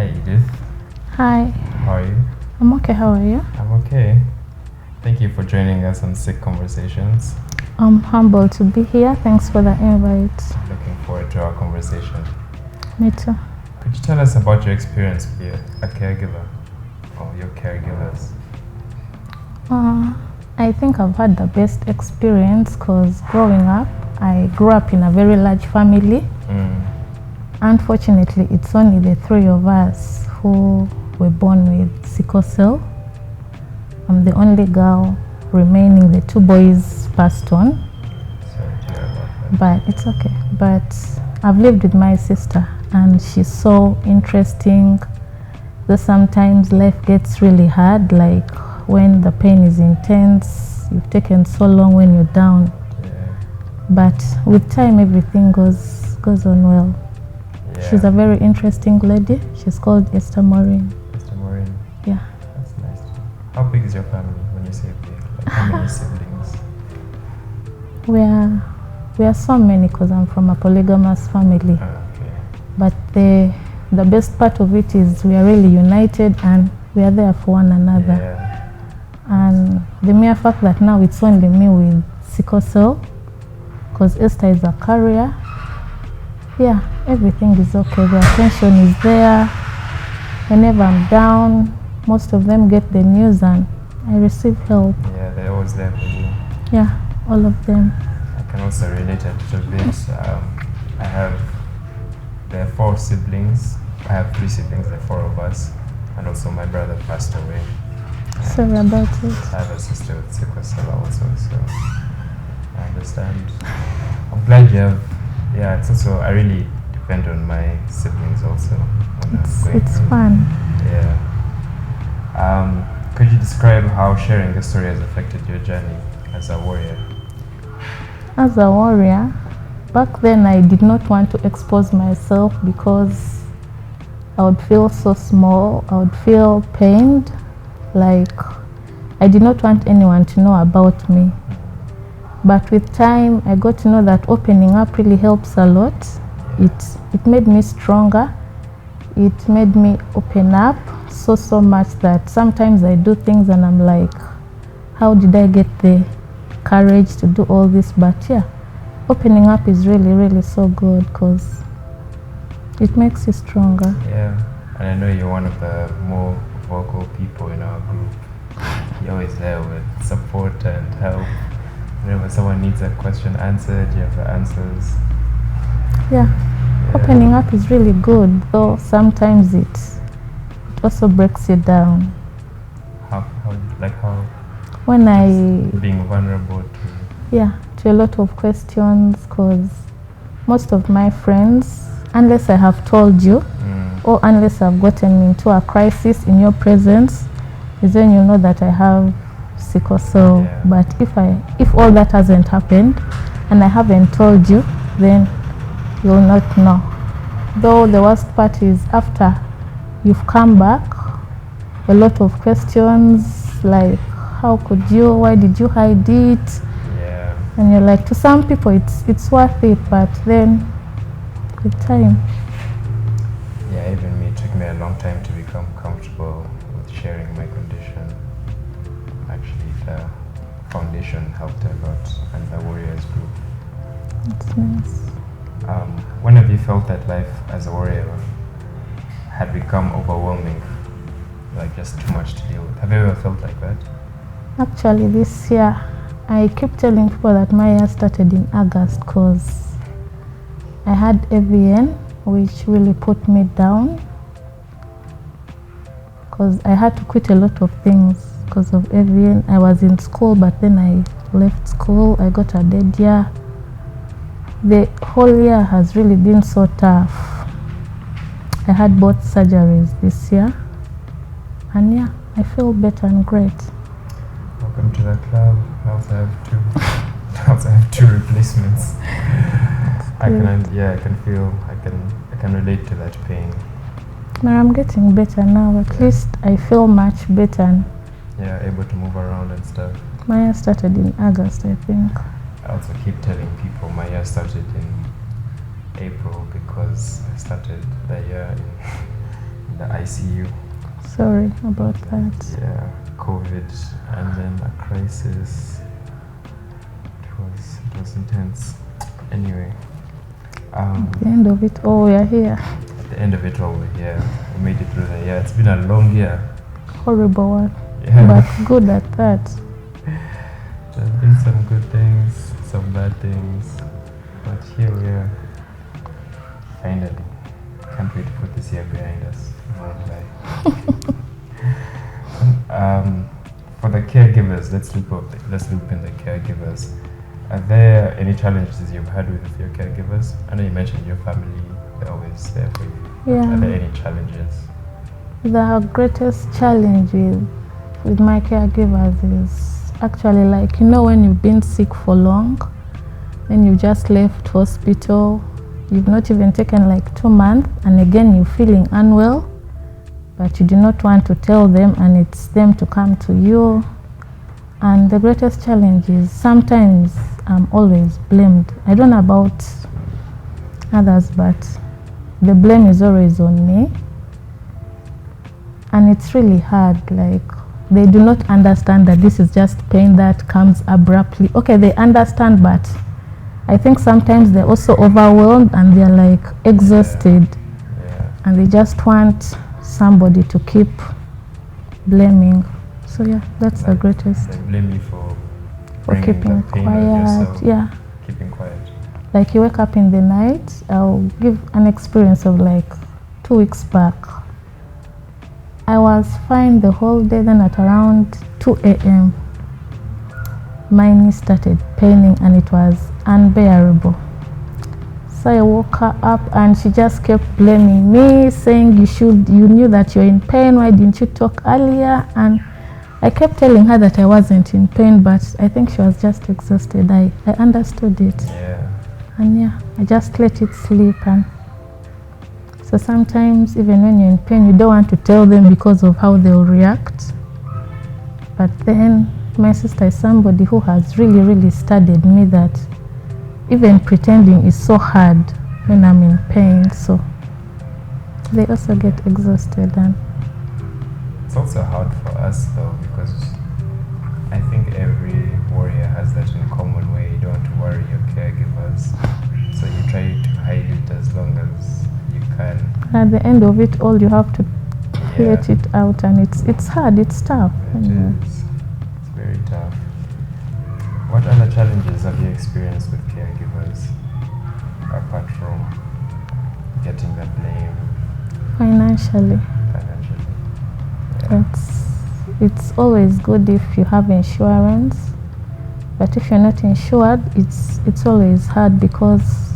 Hi Edith. Hi. How are you? I'm okay. How are you? I'm okay. Thank you for joining us on Sick Conversations. I'm humbled to be here. Thanks for the invite. Looking forward to our conversation. Me too. Could you tell us about your experience being a caregiver or your caregivers? I think I've had the best experience because growing up, I grew up in a very large family. Unfortunately, it's only the three of us who were born with sickle cell. I'm the only girl remaining. The two boys passed on. Sorry to hear about that. But it's okay. But I've lived with my sister and she's so interesting. Though sometimes life gets really hard, like when the pain is intense, you've taken so long when you're down. Yeah. But with time, everything goes on well. Yeah. She's a very interesting lady. She's called Esther Maureen. Mr. Maureen. Yeah. That's nice. How big is your family when you say big? Like how many siblings? We are so many because I'm from a polygamous family. Okay. But the best part of it is we are really united and we are there for one another. Yeah. And the mere fact that now it's only me with sickle cell, because Esther is a carrier, yeah, everything is okay. The attention is there. Whenever I'm down, most of them get the news and I receive help. Yeah, they're always there for you. Yeah, all of them. I can also relate a little bit. There are 4 siblings. I have 3 siblings, there are 4 of us. And also my brother passed away. Sorry about it. I have a sister with sickle cell also, so I understand. I'm glad you have, yeah, it's also, I really depend on my siblings also. It's fun. Yeah. Could you describe how sharing the story has affected your journey as a warrior? As a warrior, back then I did not want to expose myself because I would feel so small. I would feel pained. Like I did not want anyone to know about me. But with time, I got to know that opening up really helps a lot. It made me stronger. It made me open up so much that sometimes I do things and I'm like, how did I get the courage to do all this? But yeah, opening up is really so good because it makes you stronger. Yeah, and I know you're one of the more vocal people in our group. You're always there with support and help. Whenever someone needs a question answered, you have the answers. Yeah, opening up is really good, though sometimes it also breaks you down. How When being vulnerable to a lot of questions, because most of my friends, unless I have told you or unless I've gotten into a crisis in your presence, is when you know that I have sickle cell. Yeah. But if all that hasn't happened and I haven't told you, then you'll not know. Though the worst part is after you've come back, a lot of questions like, how could you, why did you hide it? Yeah. And you're like, to some people it's worth it, but then with time. Yeah, even me, it took me a long time to become comfortable with sharing my condition. Actually, the foundation helped a lot, and the Warriors group. It's nice. When have you felt that life as a warrior had become overwhelming? Like just too much to deal with? Have you ever felt like that? Actually, this year, I keep telling people that my year started in August because I had AVN, which really put me down. Because I had to quit a lot of things because of AVN. I was in school, but then I left school. I got a dead year. The whole year has really been so tough. I had both surgeries this year. And yeah, I feel better and great. Welcome to the club. I also have 2 replacements. I can relate to that pain. But I'm getting better now. At least I feel much better. Yeah, able to move around and stuff. My year started in August, I think. I also keep telling people my year started in April because I started the year in the ICU. Sorry about that. Yeah, COVID, and then a crisis. It was intense. Anyway, At the end of it all, we are here. at the end of it all, we're here. We made it through the year. It's been a long year. Horrible one, Yeah. but good at that. There's been some good things, some bad things, but here we are. Finally. Can't wait to put this year behind us. For the caregivers, let's loop in the caregivers. Are there any challenges you've had with your caregivers? I know you mentioned your family, they're always there for you. Yeah. Are there any challenges? The greatest challenge with my caregivers is actually, like, you know, when you've been sick for long, then you just left hospital, you've not even taken like 2 months, and again you're feeling unwell, but you do not want to tell them, and it's them to come to you. And the greatest challenge is sometimes I'm always blamed. I don't know about others, but the blame is always on me. And it's really hard. Like, they do not understand that this is just pain that comes abruptly. Okay, they understand, but I think sometimes they're also overwhelmed and they're like exhausted. Yeah. And they just want somebody to keep blaming. So yeah, that's the greatest. They blame you for keeping the pain on quiet. yourself. Yeah. Keeping quiet. Like, you wake up in the night. I'll give an experience of like 2 weeks back. I was fine the whole day, then at around 2 a.m. my knee started paining and it was unbearable. So I woke her up and she just kept blaming me, saying, you knew that you're in pain, why didn't you talk earlier? And I kept telling her that I wasn't in pain, but I think she was just exhausted. I understood it. Yeah. And yeah, I just let it sleep. And so sometimes even when you're in pain, you don't want to tell them because of how they'll react. But then my sister is somebody who has really, really studied me that even pretending is so hard when I'm in pain. So they also get exhausted. And it's also hard for us though, because I think every warrior has that in common where you don't want to worry your caregivers. So you try to hide it as long as you can. At the end of it all, you have to let it out, and it's hard, it's tough. It is. It's very tough. What other challenges have you experienced with caregivers apart from getting the blame Financially. Yeah. It's always good if you have insurance, but if you're not insured, it's always hard because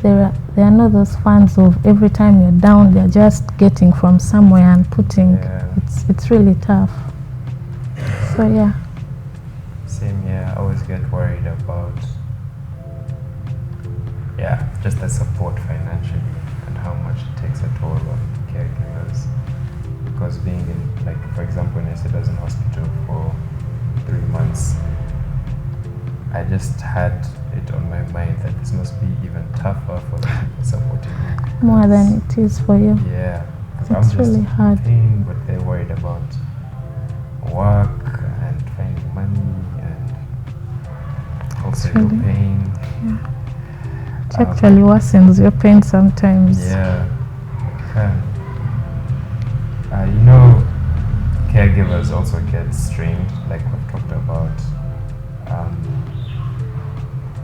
there are not those funds of every time you're down, they're just getting from somewhere and putting. Yeah. It's really tough. So yeah. Same here. I always get worried about just the support financially and how much it takes a toll on caregivers. Because being in, like, for example, when I said I was in hospital for 3 months, I just had it on my mind that this must be even tougher for the people supporting me. More than it is for you. Yeah. It's I'm just really hard. in pain, but they're worried about work and finding money and also your really- pain. Yeah. It actually worsens your pain sometimes. Yeah, it can. You know, caregivers also get strained, like we've talked about.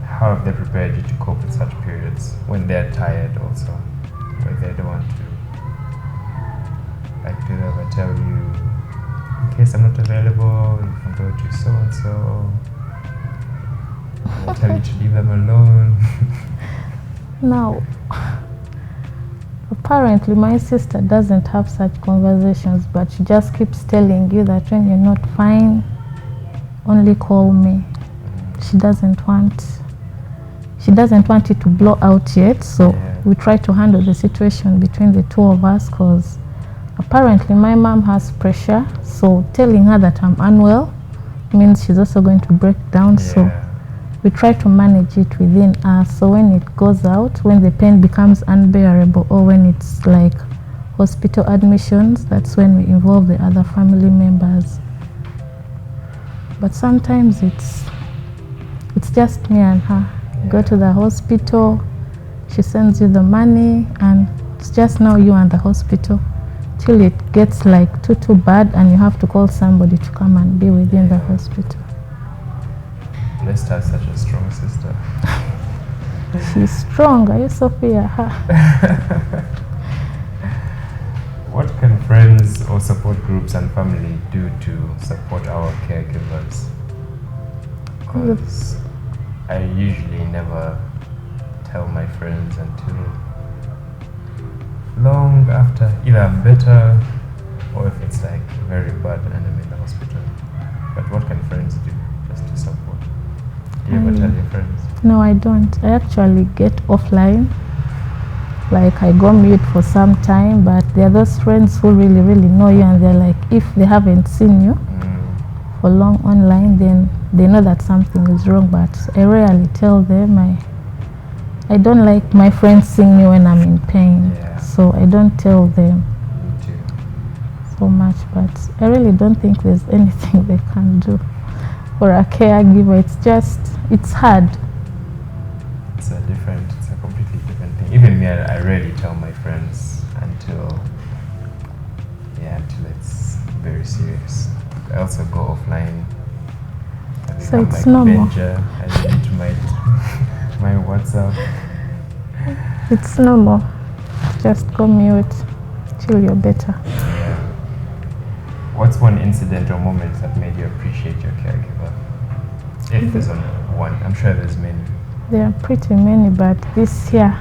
How have they prepared you to cope with such periods when they're tired also, where they don't want to? Like, do they ever tell you, in case I'm not available, you can go to so-and-so? They tell you to leave them alone? Now, apparently my sister doesn't have such conversations, but she just keeps telling you that when you're not fine, only call me. She doesn't want it to blow out yet, so we try to handle the situation between the two of us, because apparently my mom has pressure, so telling her that I'm unwell means she's also going to break down. So we try to manage it within us. So when it goes out, when the pain becomes unbearable, or when it's like hospital admissions, that's when we involve the other family members. But sometimes it's just me and her. You go to the hospital, she sends you the money, and it's just now you and the hospital till it gets like too bad and you have to call somebody to come and be within the hospital. Blessed has such a strong sister. She's strong. I used to fear her. What can friends or support groups and family do to support our caregivers? Because I usually never tell my friends until long after either I'm better or if it's like very bad and I'm in the hospital. But what can friends do just to support? Do you ever tell your friends? No, I don't. I actually get offline. Like I go mute for some time, but there are those friends who really know you, and they're like, if they haven't seen you for long online, then they know that something is wrong. But I rarely tell them. I don't like my friends seeing me when I'm in pain, so I don't tell them so much. But I really don't think there's anything they can do for a caregiver. It's hard. It's a completely different thing. Even me, I rarely tell my friends until it's very serious. I also go offline. So it's normal. I delete my WhatsApp. It's normal. Just go mute till you're better. Yeah. What's one incident or moment that made you appreciate your caregiver? If there's one, I'm sure there's many. There are pretty many, but this year,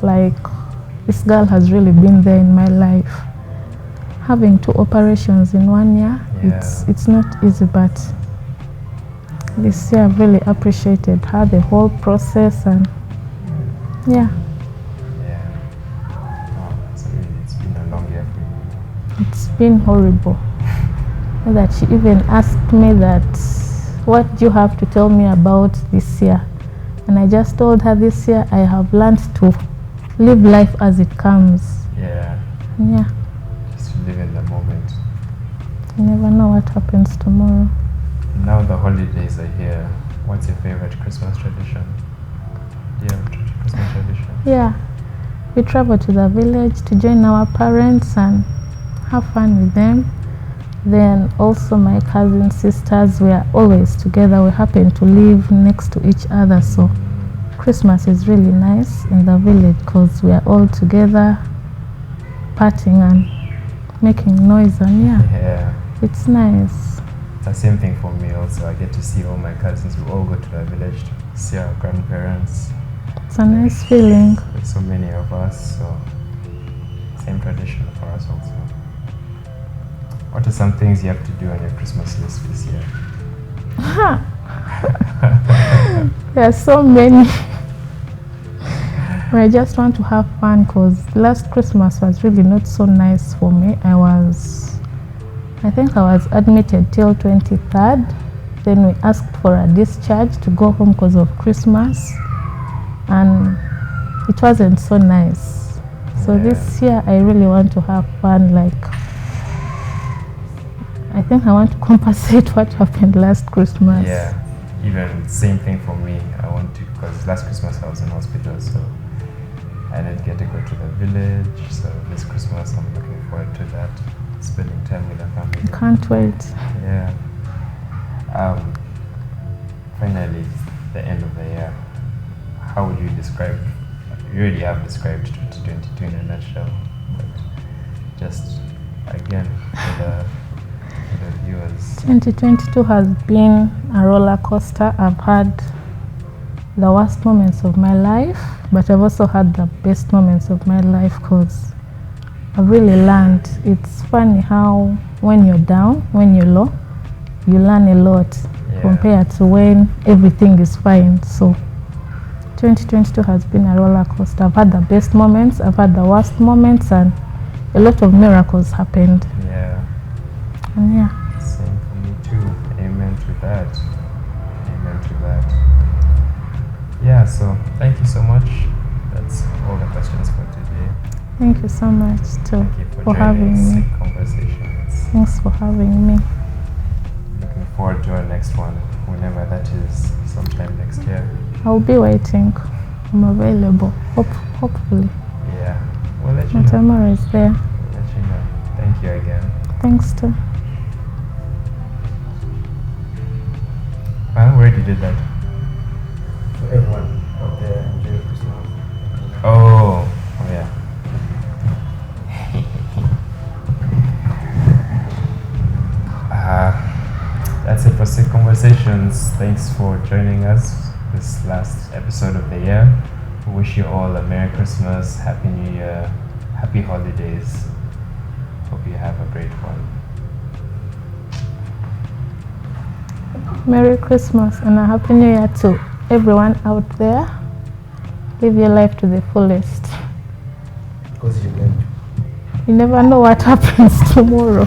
like, this girl has really been there in my life. Having 2 operations in 1 year, it's not easy, but this year I've really appreciated her, the whole process, and Wow, so really, it's been a long year for you. It's been horrible. That she even asked me that, what do you have to tell me about this year? And I just told her this year I have learned to live life as it comes. Yeah. Just to live in the moment. You never know what happens tomorrow. Now the holidays are here. What's your favorite Christmas tradition? Do you have a Christmas tradition? Yeah. We travel to the village to join our parents and have fun with them. Then also my cousins, sisters, we are always together. We happen to live next to each other, so Christmas is really nice in the village because we are all together, partying and making noise, and it's nice. The same thing for me also. I get to see all my cousins. We all go to the village to see our grandparents. It's a nice feeling. There's so many of us, so same tradition for us also. What are some things you have to do on your Christmas list this year? There are so many. I just want to have fun because last Christmas was really not so nice for me. I think I was admitted till 23rd. Then we asked for a discharge to go home because of Christmas. And it wasn't so nice. So this year I really want to have fun. I think I want to compensate what happened last Christmas. Yeah, even same thing for me. I want to, because last Christmas I was in hospital, so I didn't get to go to the village. So this Christmas I'm looking forward to that, spending time with the family. I can't wait. Yeah. Finally, the end of the year. How would you describe? You already have described 2022 in a nutshell, but just again for the viewers. 2022 has been a roller coaster. I've had the worst moments of my life, but I've also had the best moments of my life because I've really learned. It's funny how when you're down, when you're low, you learn a lot compared to when everything is fine. So 2022 has been a roller coaster. I've had the best moments, I've had the worst moments, and a lot of miracles happened. And same for me too. Amen to that. Amen to that. So thank you so much. That's all the questions for today. Thank you so much too Thank you for joining having me. Sick Conversations. Thanks for having me. Looking forward to our next one, whenever that is, sometime next year. I'll be waiting. I'm available. Hopefully. Yeah, we'll let you My know. timer is there. We'll let you know. Thank you again. Thanks too. I already did that. For everyone out there, enjoy Christmas. Oh, yeah. That's it for Sick Conversations. Thanks for joining us this last episode of the year. We wish you all a Merry Christmas, Happy New Year, Happy Holidays. Hope you have a great one. Merry Christmas and a Happy New Year to everyone out there. Live your life to the fullest. Because you're going to. You never know what happens tomorrow.